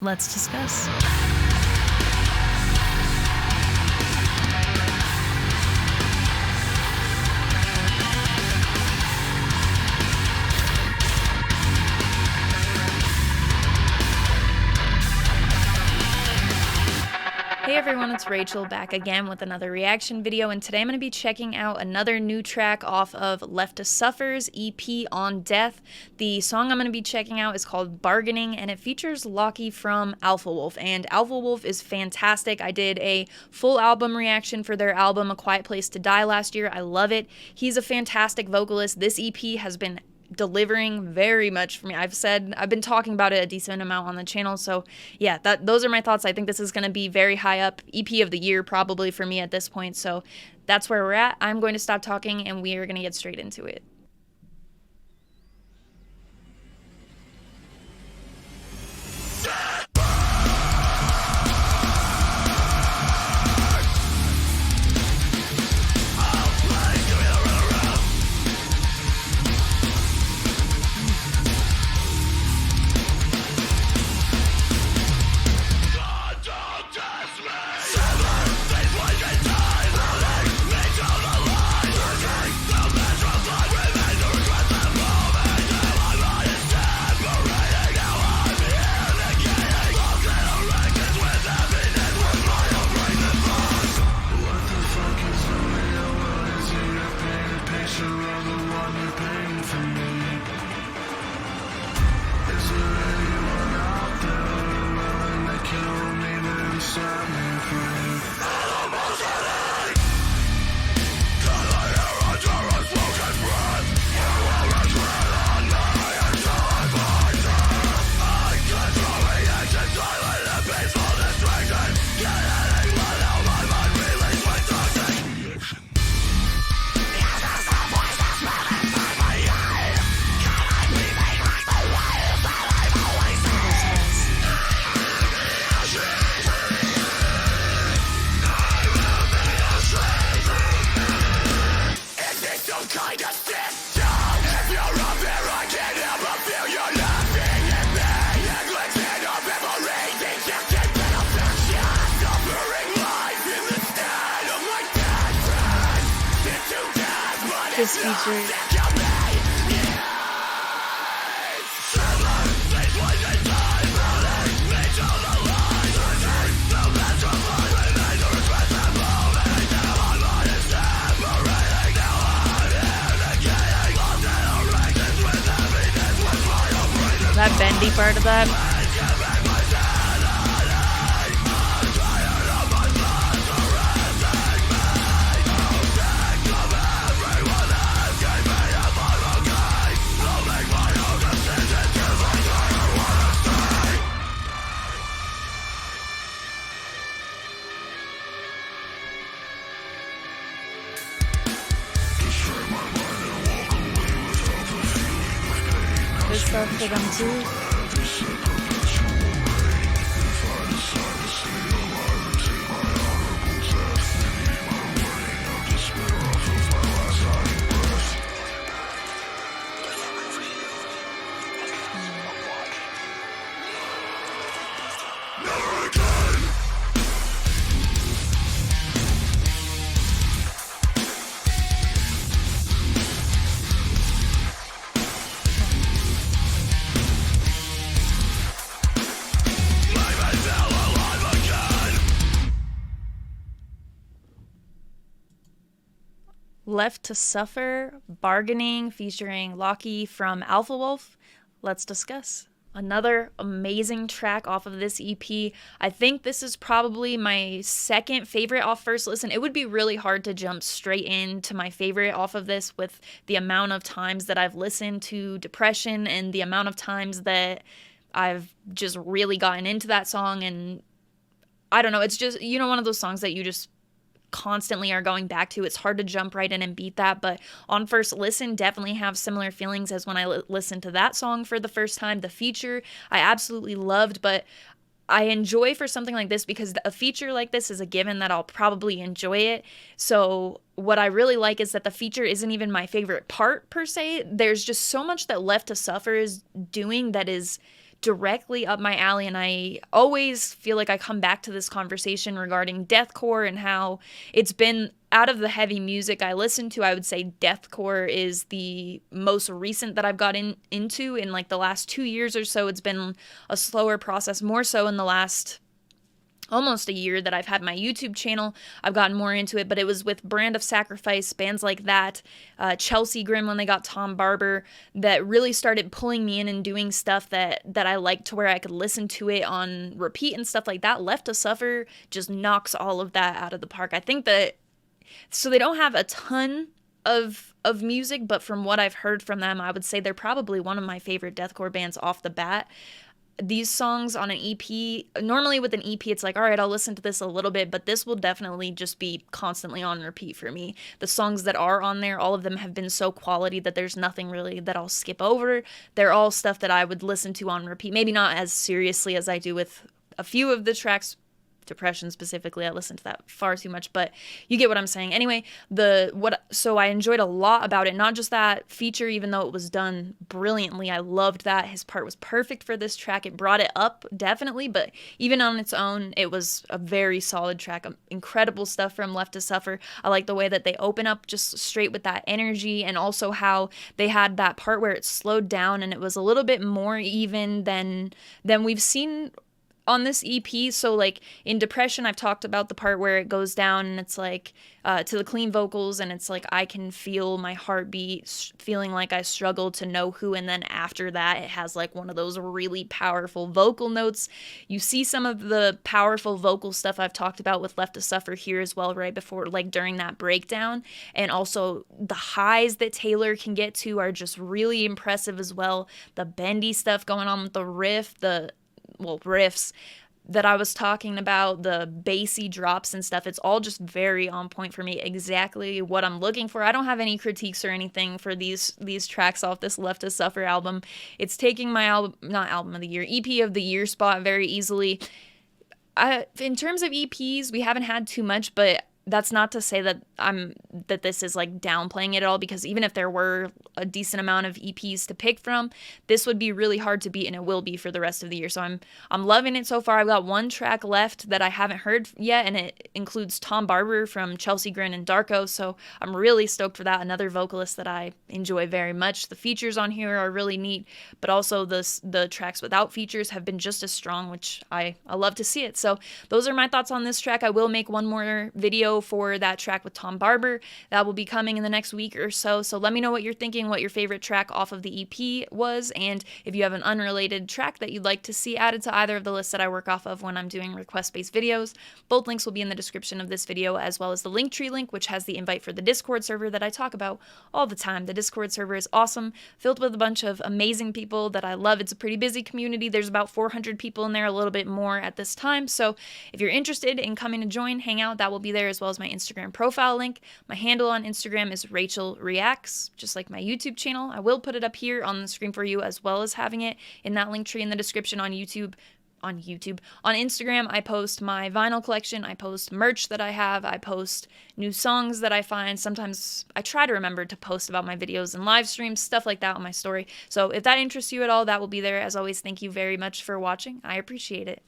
Let's discuss. Hey everyone, it's Rachel back again with another reaction video, and today I'm going to be checking out another new track off of Left to Suffer's EP On Death. The song I'm going to be checking out is called Bargaining, and it features Lochie from Alpha Wolf, and Alpha Wolf is fantastic. I did a full album reaction for their album A Quiet Place to Die last year. I love it. He's a fantastic vocalist. This EP has been delivering very much for me. I've been talking about it a decent amount on the channel, so yeah, those are my thoughts. I think this is going to be very high up, EP of the year probably for me at this point, so that's where we're at. I'm going to stop talking and we are going to get straight into it. This feature. That bendy part of that. This stuff for them too. Left to Suffer, Bargaining, featuring Lochie from Alpha Wolf. Let's discuss. Another amazing track off of this EP. I think this is probably my second favorite off first listen. It would be really hard to jump straight into my favorite off of this with the amount of times that I've listened to Depression and the amount of times that I've just really gotten into that song. And I don't know, it's just, one of those songs that you just constantly are going back to. It's hard to jump right in and beat that, but on first listen, definitely have similar feelings as when I listened to that song for the first time. The feature I absolutely loved, but I enjoy for something like this because a feature like this is a given that I'll probably enjoy it. So what I really like is that the feature isn't even my favorite part per se. There's just so much that Left to Suffer is doing that is directly up my alley, and I always feel like I come back to this conversation regarding deathcore and how it's been out of the heavy music I listen to. I would say deathcore is the most recent that I've gotten into in like the last 2 years or so. It's been a slower process, more so in the last almost a year that I've had my YouTube channel. I've gotten more into it, but it was with Brand of Sacrifice, bands like that, Chelsea Grin when they got Tom Barber, that really started pulling me in and doing stuff that I liked to where I could listen to it on repeat and stuff like that. Left to Suffer just knocks all of that out of the park. I think that, so they don't have a ton of music, but from what I've heard from them, I would say they're probably one of my favorite deathcore bands off the bat. These songs on an EP, normally with an EP, it's like, all right, I'll listen to this a little bit, but this will definitely just be constantly on repeat for me. The songs that are on there, all of them have been so quality that there's nothing really that I'll skip over. They're all stuff that I would listen to on repeat, maybe not as seriously as I do with a few of the tracks. Depression specifically, I listened to that far too much, but you get what I'm saying. Anyway, so I enjoyed a lot about it, not just that feature, even though it was done brilliantly. I loved that. His part was perfect for this track. It brought it up, definitely, but even on its own, it was a very solid track. Incredible stuff from Left to Suffer. I like the way that they open up just straight with that energy, and also how they had that part where it slowed down and it was a little bit more even than we've seen on this EP. So like in Depression, I've talked about the part where it goes down and it's like to the clean vocals, and it's like, I can feel my heartbeat, feeling like I struggle to know who. And then after that, it has like one of those really powerful vocal notes. You see some of the powerful vocal stuff I've talked about with Left to Suffer here as well, right before, like during that breakdown. And also the highs that Taylor can get to are just really impressive as well. The bendy stuff going on with the riffs that I was talking about, the bassy drops and stuff, it's all just very on point for me. Exactly what I'm looking for. I don't have any critiques or anything for these tracks off this Left to Suffer album. It's taking my not album of the year, EP of the year spot very easily. In terms of EPs, we haven't had too much, but that's not to say that this is like downplaying it at all, because even if there were a decent amount of EPs to pick from, this would be really hard to beat, and it will be for the rest of the year. So I'm loving it so far. I've got one track left that I haven't heard yet, and it includes Tom Barber from Chelsea Grin and Darko. So I'm really stoked for that. Another vocalist that I enjoy very much. The features on here are really neat, but also the tracks without features have been just as strong, which I love to see it. So those are my thoughts on this track. I will make one more video for that track with Tom Barber. That will be coming in the next week or so. So let me know what you're thinking, what your favorite track off of the EP was, and if you have an unrelated track that you'd like to see added to either of the lists that I work off of when I'm doing request-based videos. Both links will be in the description of this video, as well as the Linktree link, which has the invite for the Discord server that I talk about all the time. The Discord server is awesome, filled with a bunch of amazing people that I love. It's a pretty busy community. There's about 400 people in there, a little bit more at this time. So if you're interested in coming to join, hang out, that will be there, as well as my Instagram profile link. My handle on Instagram is Rachel Reacts, just like my YouTube channel. I will put it up here on the screen for you, as well as having it in that link tree in the description on YouTube. On Instagram, I post my vinyl collection, I post merch that I have, I post new songs that I find. Sometimes I try to remember to post about my videos and live streams, stuff like that on my story. So if that interests you at all, that will be there. As always, thank you very much for watching. I appreciate it.